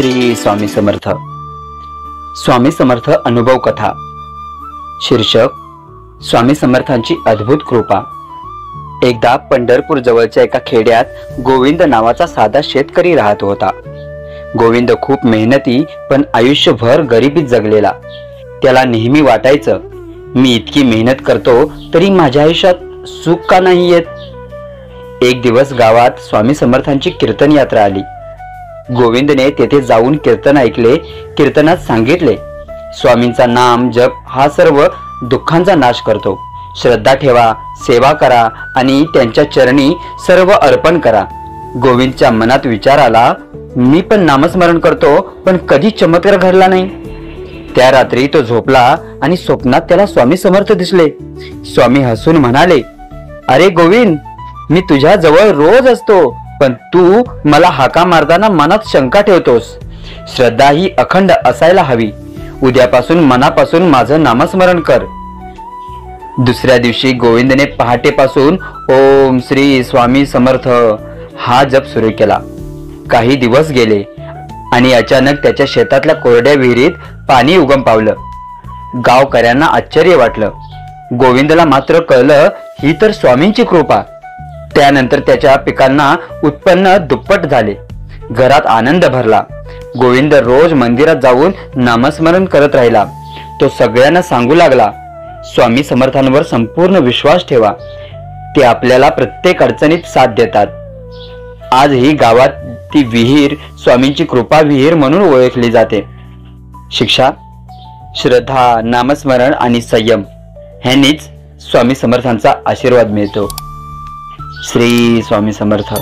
श्री स्वामी समर्थ। स्वामी समर्थ अनुभव कथा। शीर्षक स्वामी समर्थांची अद्भुत कृपा। एकदा पंढरपूर जवळच्या एका खेड्यात गोविंद नावाचा साधा शेतकरी राहत होता। गोविंद खूप मेहनती पण आयुष्यभर गरिबीत जगलेला। त्याला नेहमी वाटायचं, मी इतकी मेहनत करतो तरी माझ्या आयुष्यात सुख का नाही येत। एक दिवस गावात स्वामी समर्थांची कीर्तन यात्रा आली। गोविंदने तेथे जाऊन कीर्तन ऐकले। कीर्तनात सांगितले, स्वामींचा नाम जप हा सर्व दुःखांचा नाश करतो। श्रद्धा ठेवा, सेवा करा आणि त्यांच्या चरणी सर्व अर्पण करा। गोविंदच्या मनात विचार आला, मी पण नामस्मरण करतो पण कधी चमत्कार घडला नाही। त्या रात्री तो झोपला आणि स्वप्नात त्याला स्वामी समर्थ दिसले। स्वामी हसून म्हणाले, अरे गोविंद, मी तुझ्या जवळ रोज असतो पण तू मला हाका मारताना मनात शंका ठेवतोस। श्रद्धा ही अखंड असायला हवी। उद्यापासून मनापासून माझं नामस्मरण कर। दुसऱ्या दिवशी गोविंदने पहाटेपासून ओम श्री स्वामी समर्थ हा जप सुरू केला। काही दिवस गेले आणि अचानक त्याच्या शेतातल्या कोरड्या विहिरीत पाणी उगम पावलं। गावकऱ्यांना आश्चर्य वाटलं। गोविंदला मात्र कळलं, ही तर स्वामींची कृपा। त्यानंतर त्याच्या पिकांना उत्पन्न दुप्पट झाले। घरात आनंद भरला। गोविंद रोज मंदिरात जाऊन नामस्मरण करत राहिला। तो सगळ्यांना सांगू लागला, स्वामी समर्थांवर संपूर्ण विश्वास ठेवा, ते आपल्याला प्रत्येक अडचणीत साथ देतात। आजही गावात ती विहीर स्वामींची कृपा विहीर म्हणून ओळखली जाते। शिक्षा, श्रद्धा, नामस्मरण आणि संयम ह्यांनीच स्वामी समर्थांचा आशीर्वाद मिळतो। श्री स्वामी समर्थ।